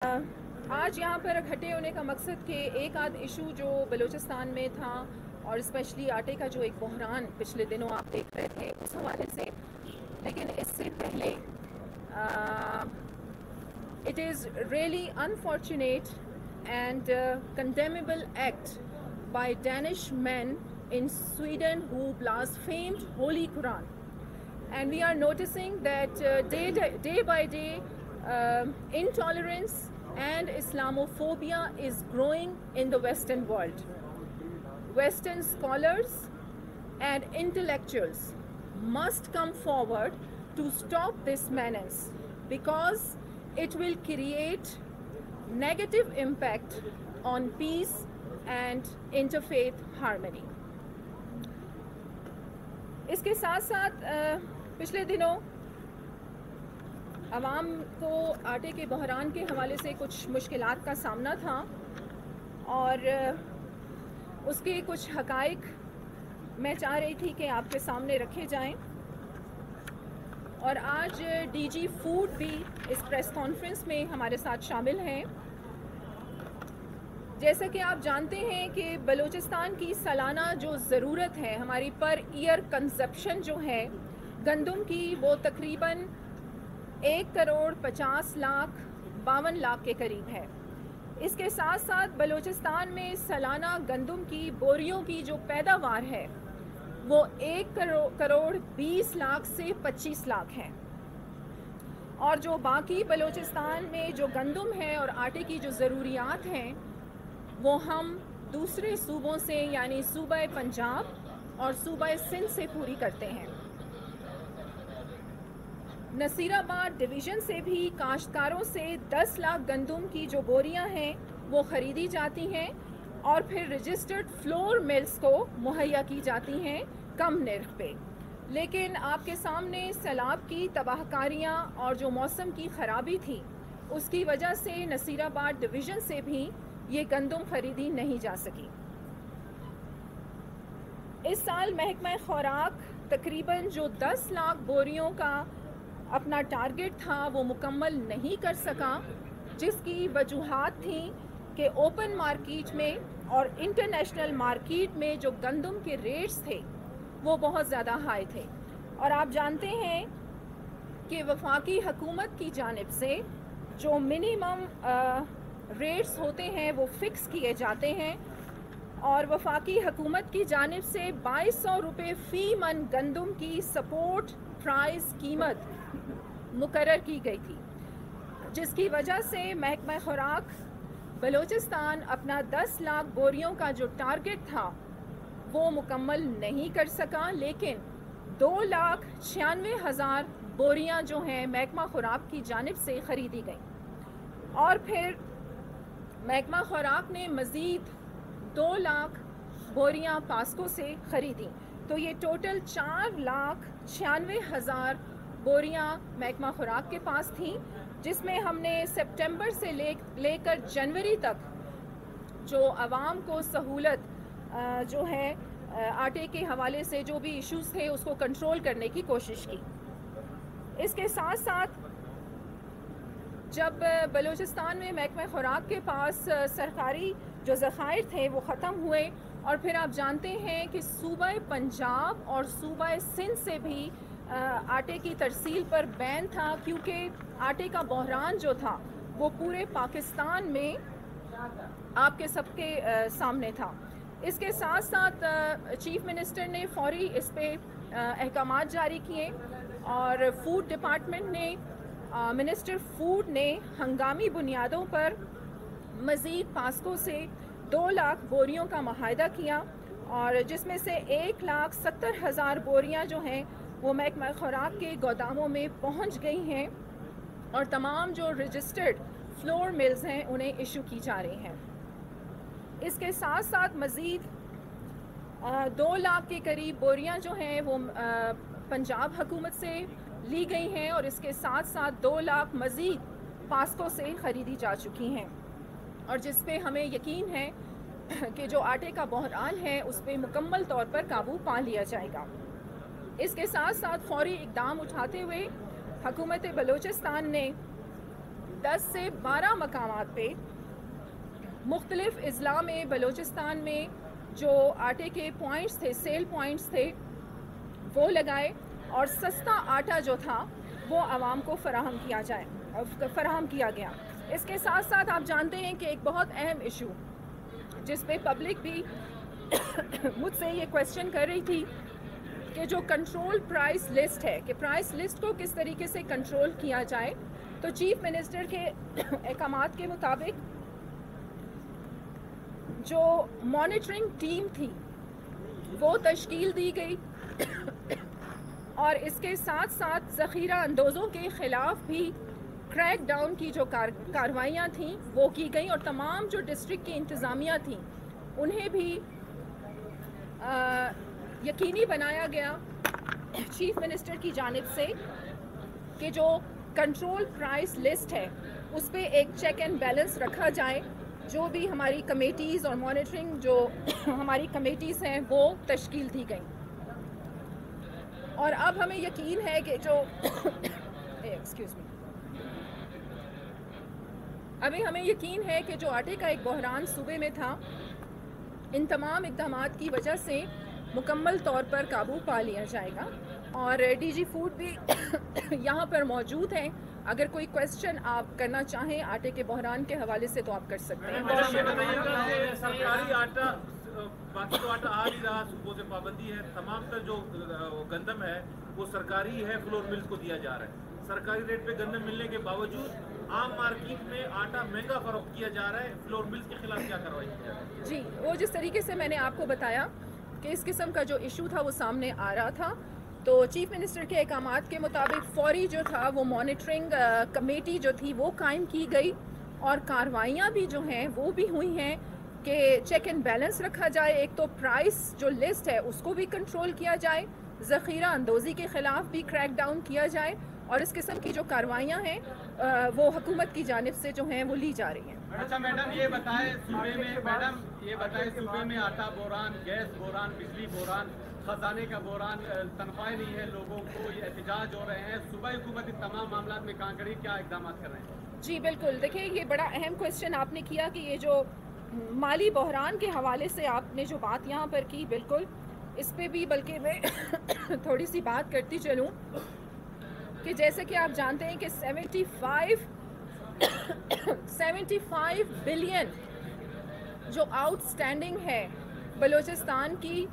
آج یہاں پر اکٹھے ہونے کا مقصد کہ ایک آدھ ایشو جو بلوچستان میں تھا اور اسپیشلی آٹے کا جو ایک بحران پچھلے دنوں آپ دیکھ رہے تھے اس حوالے سے، لیکن اس سے پہلے it is really unfortunate and condemnable act by Danish man in Sweden who blasphemed Holy Quran. And we are noticing that day by day intolerance and Islamophobia is growing in the Western world. Western scholars and intellectuals must come forward to stop this menace because it will create negative impact on peace and interfaith harmony. اس کے ساتھ ساتھ پچھلے دنوں عوام کو آٹے کے بحران کے حوالے سے کچھ مشکلات کا سامنا تھا اور اس کے کچھ حقائق میں چاہ رہی تھی کہ آپ کے سامنے رکھے جائیں، اور آج ڈی جی فوڈ بھی اس پریس کانفرنس میں ہمارے ساتھ شامل ہیں۔ جیسا کہ آپ جانتے ہیں کہ بلوچستان کی سالانہ جو ضرورت ہے ہماری پر ایئر کنزپشن جو ہے گندم کی، وہ تقریباً 1,50,52,00,000 کے قریب ہے۔ اس کے ساتھ ساتھ بلوچستان میں سالانہ گندم کی بوریوں کی جو پیداوار ہے وہ 1,20,00,000 سے 25,00,000 ہے، اور جو باقی بلوچستان میں جو گندم ہے اور آٹے کی جو ضروریات ہیں وہ ہم دوسرے صوبوں سے یعنی صوبہ پنجاب اور صوبہ سندھ سے پوری کرتے ہیں۔ نصیر آباد ڈویژن سے بھی کاشتکاروں سے 10 لاکھ گندم کی جو بوریاں ہیں وہ خریدی جاتی ہیں اور پھر رجسٹرڈ فلور ملز کو مہیا کی جاتی ہیں کم نرخ پہ، لیکن آپ کے سامنے سیلاب کی تباہ کاریاں اور جو موسم کی خرابی تھی اس کی وجہ سے نصیر آباد ڈویژن سے بھی یہ گندم خریدی نہیں جا سکی۔ اس سال محکمہ خوراک تقریباً جو 10 لاکھ بوریوں کا اپنا ٹارگٹ تھا وہ مکمل نہیں کر سکا، جس کی وجوہات تھیں کہ اوپن مارکیٹ میں اور انٹرنیشنل مارکیٹ میں جو گندم کے ریٹس تھے وہ بہت زیادہ ہائی تھے، اور آپ جانتے ہیں کہ وفاقی حکومت کی جانب سے جو منیمم ریٹس ہوتے ہیں وہ فکس کیے جاتے ہیں، اور وفاقی حکومت کی جانب سے 2200 روپے فی من گندم کی سپورٹ پرائز قیمت مقرر کی گئی تھی، جس کی وجہ سے محکمہ خوراک بلوچستان اپنا 10 لاکھ بوریوں کا جو ٹارگٹ تھا وہ مکمل نہیں کر سکا، لیکن 2,96,000 بوریاں جو ہیں محکمہ خوراک کی جانب سے خریدی گئیں، اور پھر محکمہ خوراک نے مزید 2 لاکھ بوریاں پاسکو سے خریدیں، تو یہ ٹوٹل 4,96,000 بوریاں محکمہ خوراک کے پاس تھیں، جس میں ہم نے سپٹمبر سے لے کر جنوری تک جو عوام کو سہولت جو ہے آٹے کے حوالے سے جو بھی ایشوز تھے اس کو کنٹرول کرنے کی کوشش کی۔ اس کے ساتھ ساتھ جب بلوچستان میں محکمہ خوراک کے پاس سرکاری جو ذخائر تھے وہ ختم ہوئے، اور پھر آپ جانتے ہیں کہ صوبہ پنجاب اور صوبہ سندھ سے بھی آٹے کی ترسیل پر بین تھا، کیونکہ آٹے کا بحران جو تھا وہ پورے پاکستان میں آپ کے سب کے سامنے تھا۔ اس کے ساتھ ساتھ چیف منسٹر نے فوری اس پہ احکامات جاری کیے، اور فوڈ ڈپارٹمنٹ نے منسٹر فوڈ نے ہنگامی بنیادوں پر مزید پاسکو سے 2 لاکھ بوریوں کا معاہدہ کیا، اور جس میں سے 1,70,000 بوریاں جو ہیں وہ محکمہ خوراک کے گوداموں میں پہنچ گئی ہیں، اور تمام جو رجسٹرڈ فلور ملز ہیں انہیں ایشو کی جا رہی ہیں۔ اس کے ساتھ ساتھ مزید 2 لاکھ کے قریب بوریاں جو ہیں وہ پنجاب حکومت سے لی گئی ہیں، اور اس کے ساتھ ساتھ 2 لاکھ مزید پاسکو سے خریدی جا چکی ہیں، اور جس پہ ہمیں یقین ہے کہ جو آٹے کا بحران ہے اس پہ مکمل طور پر قابو پا لیا جائے گا۔ اس کے ساتھ ساتھ فوری اقدام اٹھاتے ہوئے حکومت بلوچستان نے 10 से 12 मकामात पे मुख्तलिफ अजला में बलूचिस्तान में जो आटे के पॉइंट्स थे, सेल पॉइंट्स थे, वो लगाए और सस्ता आटा जो था वो आवाम को फराहम किया गया। इसके साथ साथ आप जानते हैं कि एक बहुत अहम इशू जिस पे पब्लिक भी मुझसे ये क्वेश्चन कर रही थी कि जो कंट्रोल प्राइस लिस्ट है, कि प्राइस लिस्ट को किस तरीके से कंट्रोल किया जाए, तो चीफ मिनिस्टर के अहकामात के मुताबिक जो मॉनिटरिंग टीम थी वो तश्कील दी गई और इसके साथ साथ ज़ख़ीरा अंदोज़ों के ख़िलाफ़ भी क्रैक डाउन की जो कार्रवाइयाँ थीं वो की गई और तमाम जो डिस्ट्रिक्ट की इंतज़ामिया थीं उन्हें भी यकीनी बनाया गया चीफ मिनिस्टर की जानिब से कि जो कंट्रोल प्राइस लिस्ट है उस पर एक चेक एंड बैलेंस रखा जाए। जो भी हमारी कमेटीज़ और मॉनिटरिंग जो हमारी कमेटीज़ हैं वो तश्कील दी गई और अब हमें यकीन है कि जो एक्सक्यूज़ मी अभी हमें यकीन है कि जो आटे का एक बहरान सूबे में था, इन तमाम इक़दामात की वजह से मुकम्मल तौर पर काबू पा लिया जाएगा और डीजी फूड भी यहाँ पर मौजूद हैं। अगर कोई क्वेश्चन आप करना चाहें आटे के बहरान के हवाले से तो आप कर सकते हैं। सरकारी आटा, बाकी तो आटा आ नहीं रहा, सूबों से पाबंदी है, तमाम का जो गंदम है वो सरकारी है, फ्लोर मिल्स को दिया जा रहा है। सरकारी रेट पे गंदम मिलने के बावजूद आम मार्केट में आटा महंगा फरोख्त किया जा रहा है, फ्लोर मिल्स के खिलाफ क्या कार्रवाई की जा रही है? जी, वो जिस तरीके से मैंने आपको बताया कि इस किस्म का जो इशू था वो सामने आ रहा था, तो चीफ मिनिस्टर के अहकामात के मुताबिक फौरी जो था वो मॉनिटरिंग कमेटी जो थी वो कायम की गई और कार्रवाइयाँ भी जो हैं वो भी हुई हैं कि चेक एंड बैलेंस रखा जाए। एक तो प्राइस जो लिस्ट है उसको भी कंट्रोल किया जाए, ज़ख़ीरा अंदोज़ी के ख़िलाफ़ भी क्रैक डाउन किया जाए और इस किस्म की जो कार्रवाइयाँ हैं वो हुकूमत की जानिब से जो हैं वो ली जा रही हैं। अच्छा मैडम ये बताएं सूबे में आटा बोरान, गैस बोरान, बिजली बोरान, खजाने का बोरान, तनख्वाहें नहीं है लोगों को, ये एहतजाज हो रहे हैं, सूबाई हुकूमत इन तमाम मामलों में काम करी, क्या इक़दाम कर रहे हैं? जी बिल्कुल, देखिए ये बड़ा अहम क्वेश्चन आपने किया कि ये जो माली बहरान के हवाले से आपने जो बात यहाँ पर की, बिल्कुल इस पे भी बल्कि मैं थोड़ी सी बात करती चलूँ कि जैसे कि आप जानते हैं कि 75 बिलियन जो आउटस्टैंडिंग है बलूचिस्तान की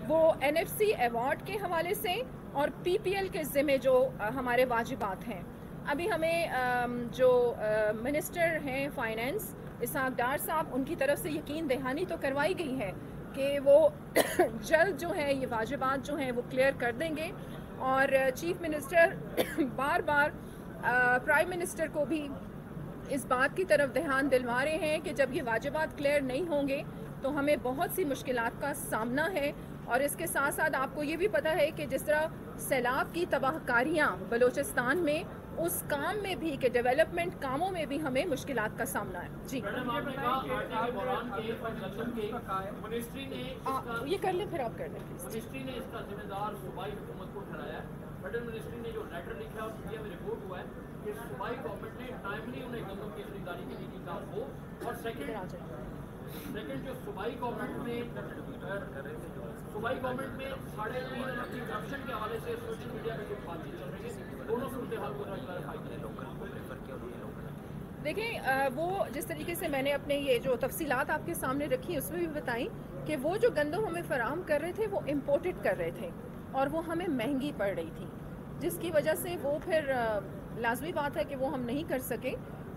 वो NFC अवार्ड के हवाले से और PPL के ज़िम्मे जो हमारे वाजिबात हैं। अभी हमें जो मिनिस्टर हैं फाइनेंस इसहाक डार साहब, उनकी तरफ से यकीन दहानी तो करवाई गई है कि वो जल्द जो है ये वाजिबात जो हैं वो क्लियर कर देंगे और चीफ मिनिस्टर बार बार प्राइम मिनिस्टर को भी इस बात की तरफ ध्यान दिलवा रहे हैं कि जब ये वाजिबात क्लियर नहीं होंगे तो हमें बहुत सी मुश्किलात का सामना है। और इसके साथ साथ आपको ये भी पता है कि जिस तरह सैलाब की तबाहकारियाँ बलूचिस्तान में, उस काम में भी कि डेवलपमेंट कामों में भी हमें मुश्किलात का सामना है। जी ये कर लें, फिर आप कर लें प्लीज़। मिनिस्ट्री ने इसका जिम्मेदार सूबाई हुकूमत को ठहराया। फेडरल मिनिस्ट्री ने जो लेटर लिखा है मीडिया में रिपोर्ट हुआ है कि सूबाई गवर्नमेंट ने टाइमली उन्हें गंदम की खरीदारी के लिए काम हो और सेकंड जो सूबाई गवर्नमेंट में 3.5 अरब की करप्शन के हवाले से सोशल मीडिया में कुछ बातचीत चल रही है, दोनों सूरत हाल को देखें। वो जिस तरीके से मैंने अपने ये जो तफसीलात आपके सामने रखी उसमें भी बताई कि वो जो गंदम हमें फराहम कर रहे थे वो इम्पोर्टेड कर रहे थे और वो हमें महंगी पड़ रही थी, जिसकी वजह से वो फिर लाजमी बात है कि वो हम नहीं कर सके।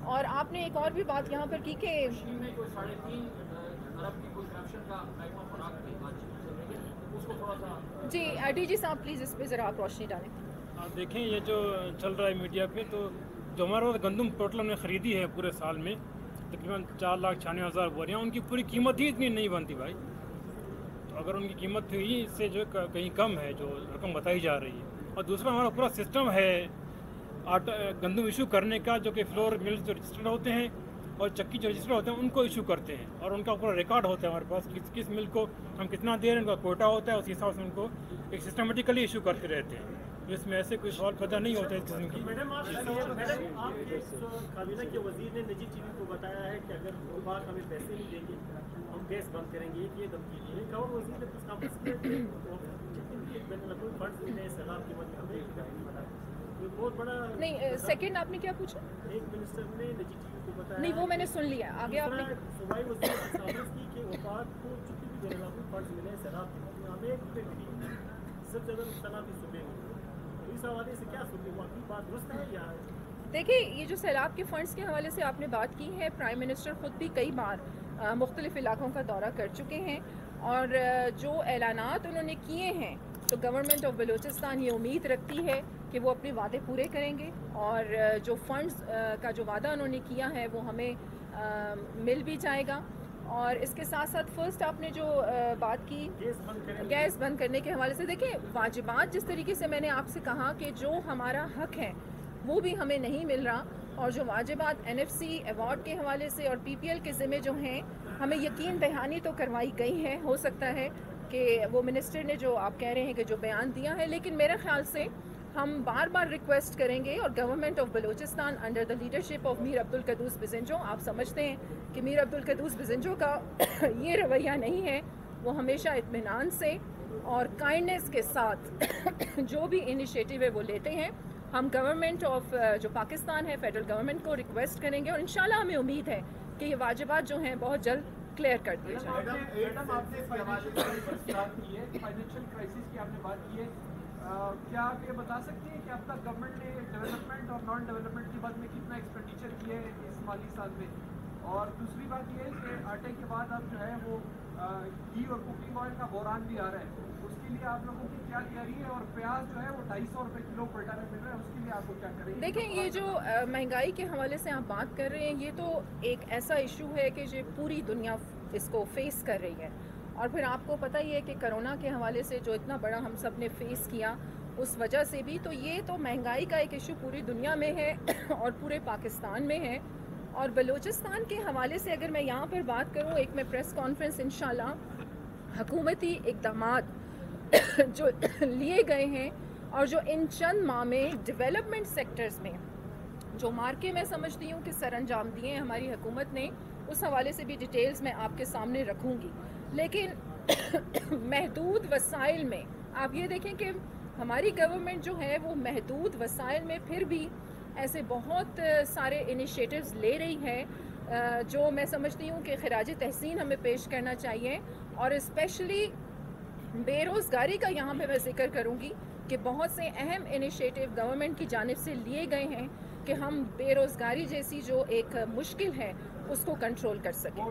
और आपने एक और भी बात यहाँ पर की कि में कोई 3.5 अरब की कोई करप्शन का जी DG साहब प्लीज़ इस पर ज़रा आप रोशनी डालें। देखें ये जो चल रहा है मीडिया पे, तो जो हमारे पास गंदम टोटल हमने ख़रीदी है पूरे साल में तकरीबन 4,96,000 बोरियाँ, उनकी पूरी कीमत ही इतनी नहीं बनती भाई। तो अगर उनकी कीमत ही इससे जो कहीं कम है जो रकम बताई जा रही है, और दूसरा हमारा पूरा सिस्टम है आटा गंदम इशू करने का, जो कि फ्लोर मिल्स जो रजिस्टर्ड होते हैं और चक्की जो रजिस्टर होते हैं उनको इशू करते हैं और उनका पूरा रिकॉर्ड होता है हमारे पास, किस मिल को हम कितना दे रहे हैं, उनका कोटा होता है, उस हिसाब से उनको एक सिस्टमेटिकली इशू करते रहते हैं। इसमें ऐसे कोई सवाल पैदा नहीं होता इस किस्म की। मैडम आपके काबीना के वजीर ने निजी टीवी को बताया है कि अगर विभाग हमें पैसे नहीं देंगे हम गैस बंद करेंगे, ये धमकी दी है। गवर्नर वजीर ने प्रेस कॉन्फ्रेंस में जितने भी बैनुल फंड्स मिले सैलाब की मदद हमें बताया, ये बहुत बड़ा नहीं, सेकंड आपने क्या पूछा? एक मिनिस्टर ने निजी टीवी को बताया। नहीं, वो मैंने सुन लिया। आगे आपने सूबाई वजीर ने कॉन्फ्रेंस की कि विभाग को जितने भी बैनुल फंड्स मिले सैलाब की मदद हमें एक रुपये भी नहीं, सबसे ज़्यादा नुकसान भी सूबे में। इस हवाले से क्या सोचते हैं, आपकी बात दुरुस्त है या? देखिए, ये जो सैलाब के फंड्स के हवाले से आपने बात की है, प्राइम मिनिस्टर ख़ुद भी कई बार मुख्तलिफ इलाकों का दौरा कर चुके हैं और जो ऐलानात उन्होंने किए हैं तो गवर्नमेंट ऑफ बलूचिस्तान ये उम्मीद रखती है कि वो अपने वादे पूरे करेंगे और जो फंड्स का जो वादा उन्होंने किया है वो हमें मिल भी जाएगा। और इसके साथ साथ फर्स्ट आपने जो बात की गैस बंद करने के हवाले से, देखिए वाजिबात जिस तरीके से मैंने आपसे कहा कि जो हमारा हक है वो भी हमें नहीं मिल रहा और जो वाजिबात NFC अवार्ड के हवाले से और PPL के ज़िम्मे जो हैं हमें यकीन दहानी तो करवाई गई है। हो सकता है कि वो मिनिस्टर ने जो आप कह रहे हैं कि जो बयान दिया है, लेकिन मेरे ख्याल से हम बार बार रिक्वेस्ट करेंगे और government of Balochistan under the leadership of Mir Abdul Quddus Bizenjo, आप समझते हैं कि मीर अब्दुल कदूस बिज़ंजो का ये रवैया नहीं है, वो हमेशा इत्मीनान से और काइंडनेस के साथ जो भी इनिशिएटिव है वो लेते हैं। हम गवर्नमेंट ऑफ जो पाकिस्तान है, फेडरल गवर्नमेंट को रिक्वेस्ट करेंगे और इंशाल्लाह हमें उम्मीद है कि ये वाजिबात जो हैं बहुत जल्द क्लियर कर दिए जाएंगे। मैडम आपने फाइनेंशियल क्राइसिस की आपने बात की है, क्या आप ये बता सकते हैं कि अब तक गवर्नमेंट ने डेवलपमेंट और नॉन डेवलपमेंट की बात में कितना एक्सपेंडिचर किए है इस माली साल में? और दूसरी बात ये है कि आटे के बाद अब जो है वो घी और कुकिंग ऑयल का बोरान भी आ रहा है, उसके लिए आप लोगों की क्या तैयारी है? और प्याज जो है वो 250 रुपये किलो पलटा में मिल रहा है, उसके लिए आपको क्या करेंगे? देखें, ये जो महंगाई के हवाले से आप बात कर रहे हैं, ये तो एक ऐसा इशू है कि जो पूरी दुनिया इसको फेस कर रही है और फिर आपको पता ही है कि कोरोना के हवाले से जो इतना बड़ा हम सब ने फेस किया उस वजह से भी, तो ये तो महंगाई का एक इशू पूरी दुनिया में है और पूरे पाकिस्तान में है। और बलूचिस्तान के हवाले से अगर मैं यहाँ पर बात करूँ, एक मैं प्रेस कॉन्फ्रेंस इंशाल्लाह हुकूमती इक़दामात जो लिए गए हैं और जो इन चंद माह में डेवलपमेंट सेक्टर्स में जो मार्के मैं समझती हूँ कि सर अंजाम दिए हैं हमारी हुकूमत ने, उस हवाले से भी डिटेल्स मैं आपके सामने रखूँगी। लेकिन महदूद वसाइल में आप ये देखें कि हमारी गवर्नमेंट जो है वो महदूद वसाइल में फिर भी ऐसे बहुत सारे इनिशिएटिव्स ले रही है जो मैं समझती हूँ कि खराज तहसीन हमें पेश करना चाहिए। और स्पेशली बेरोज़गारी का यहाँ पे मैं जिक्र करूँगी कि बहुत से अहम इनिशिएटिव गवर्नमेंट की जानिब से लिए गए हैं कि हम बेरोज़गारी जैसी जो एक मुश्किल है उसको कंट्रोल कर सकें।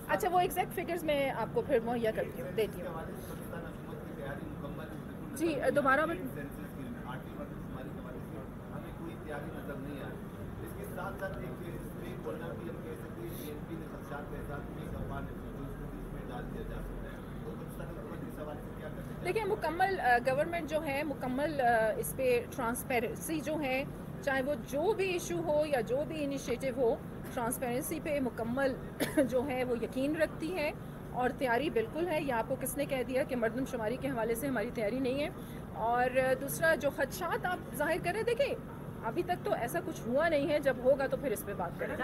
अच्छा, वो एग्जैक्ट फिगर्स मैं आपको फिर मुहैया करती हूँ, देती हूँ। जी दोबारा देखिए, मुकम्मल गवर्नमेंट जो है मुकम्मल इस पे ट्रांसपेरेंसी जो है, चाहे वो जो भी इशू हो या जो भी इनिशिएटिव हो, ट्रांसपेरेंसी पे मुकम्मल जो है वो यकीन रखती है और तैयारी बिल्कुल है। या आपको किसने कह दिया कि मर्दमशुमारी के हवाले से हमारी तैयारी नहीं है? और दूसरा जो खदशात आप जाहिर कर रहे हैं, देखिए अभी तक तो ऐसा कुछ हुआ नहीं है, जब होगा तो फिर इस पे बात करें।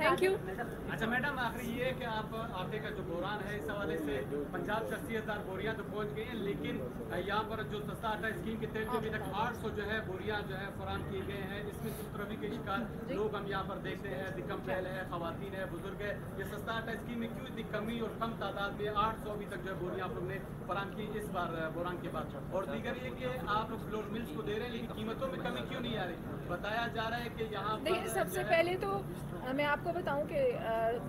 Thank you. अच्छा मैडम, आखिरी ये कि आप आटे का जो बोरान है इस हवाले से पंजाब 80,000 बोरियां तो पहुंच गई हैं, लेकिन यहाँ पर जो सस्ता आटा स्कीम के तहत अभी तक 800 जो है बोरियां जो है फराम किए गए हैं। इसमें सुतरवी के शिकार लोग हम यहाँ पर देखते हैं, दिकम पहल है, खवातीन है, बुजुर्ग है। ये सस्ता आटा स्कीम में क्यों इतनी कमी और कम तादाद में 800 अभी तक जो है बोरियां आप लोग ने फराम की इस बार बोरान के बाद? और दीगर ये कि आप फ्लोर मिल्स को दे रहे हैं लेकिन कीमतों में कमी क्यों नहीं आ रही? बताया जा रहा है कि यहाँ देखिए, सबसे पहले तो मैं आपको बताऊं कि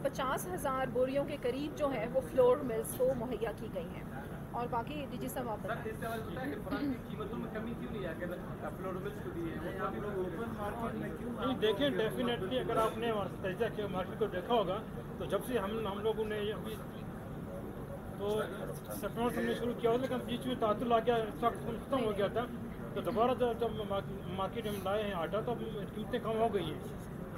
50,000 बोरियों के करीब जो है वो फ्लोर मिल्स को मुहैया की गई हैं और बाकी डीजी साहब आप कीमतों में कमी क्यों नहीं है फ्लोर मिल्स को दी है? देखें, डेफिनेटली अगर आपने तैजा के मार्केट को देखा होगा तो जब से हम लोगों ने अभी तो सितंबर से हमने शुरू किया था, लेकिन बीच में तातुल आ गया, स्टॉक खत्म हो गया था, तो दोबारा जब मार्केट में लाए हैं आटा तो कीमतें कम हो गई है।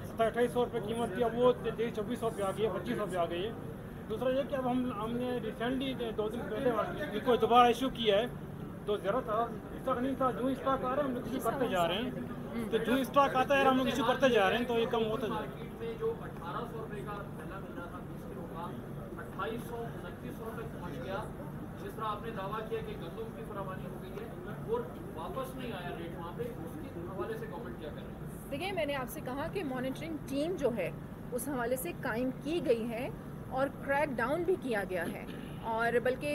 2800 रुपये कीमत थी, अब वो 2400 पे आ गई है, 2500 पे आ गई है। दूसरा ये कि अब हमने रिसेंटली 2 दिन पहले इनको दोबारा इशू किया है तो ज़रा था स्टॉक नहीं था, जो स्टॉक आ रहा है हम लोग इशू करते जा रहे हैं, तो जो स्टॉक आता है हम लोग इशू करते जा रहे हैं, तो ये कम होता जा रहा है। मार्केट में जो 1800 रुपये का पहला महीना था 20 किलो का 2800 2900 तक पहुँच गया। जिस तरह आपने दावा किया कि गंदम की फरावानी हो गई है और वापस नहीं आया रेट वहाँ पे, उसके हवाले से गवर्नमेंट क्या कर रही है? देखिए, मैंने आपसे कहा कि मॉनिटरिंग टीम जो है उस हवाले से कायम की गई है और क्रैक डाउन भी किया गया है, और बल्कि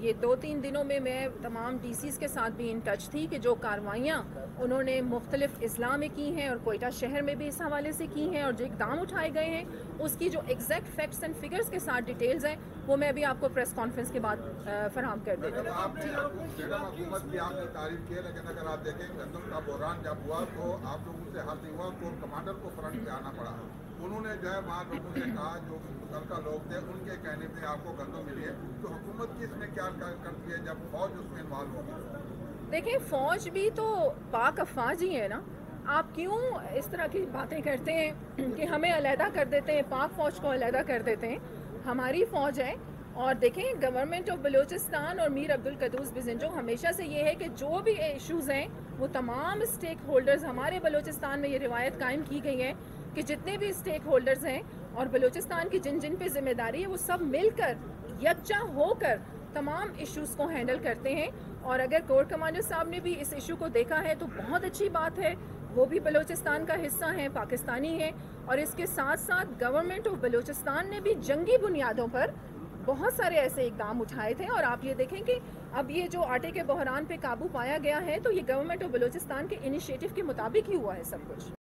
ये 2-3 दिनों में मैं तमाम डीसीज़ के साथ भी इन टच थी कि जो कार्रवाइयाँ उन्होंने मुख्तलिफ अजला में की हैं और कोयटा शहर में भी इस हवाले से की हैं, और जो इकदाम उठाए गए हैं उसकी जो एग्जैक्ट फैक्ट्स एंड फिगर्स के साथ डिटेल्स हैं वो मैं अभी आपको प्रेस कॉन्फ्रेंस के बाद फराहम कर देती हूँ। हुकूमत की आपने तारीफ की है, लेकिन अगर आप देखें गंदम का बहरान जब हुआ तो आप लोगों से हल नहीं हुआ, कोर कमांडर को फ्रंट पे आना पड़ा। उन्होंने जो है वहाँ लोगों से कहा, जो मुतलका लोग थे उनके कहने पे आपको गंदम मिली है, तो हुकूमत की इसमें क्या करती है जब फौज उसमें इन्वॉल्व होगी? देखिए, फ़ौज भी तो पाक अफवाज ही है ना, आप क्यों इस तरह की बातें करते हैं कि हमें अलहदा कर देते हैं, पाक फ़ौज को अलहदा कर देते हैं? हमारी फ़ौज है। और देखें, गवर्नमेंट ऑफ बलूचिस्तान और मीर अब्दुल कदूस बिज़नजो हमेशा से ये है कि जो भी इश्यूज़ हैं वो तमाम स्टेक होल्डर्स, हमारे बलूचिस्तान में ये रिवायत कायम की गई है कि जितने भी स्टेक होल्डर्स हैं और बलूचिस्तान की जिन जिन पे ज़िम्मेदारी है वो सब मिलकर यकजा होकर तमाम इश्यूज़ को हैंडल करते हैं। और अगर कोर कमांडर साहब ने भी इस इशू को देखा है तो बहुत अच्छी बात है, वो भी बलूचिस्तान का हिस्सा हैं, पाकिस्तानी हैं। और इसके साथ साथ गवर्नमेंट ऑफ बलूचिस्तान ने भी जंगी बुनियादों पर बहुत सारे ऐसे इकदाम उठाए थे, और आप ये देखें कि अब ये जो आटे के बहरान पे काबू पाया गया है तो ये गवर्नमेंट ऑफ बलूचिस्तान के इनिशिएटिव के मुताबिक ही हुआ है सब कुछ।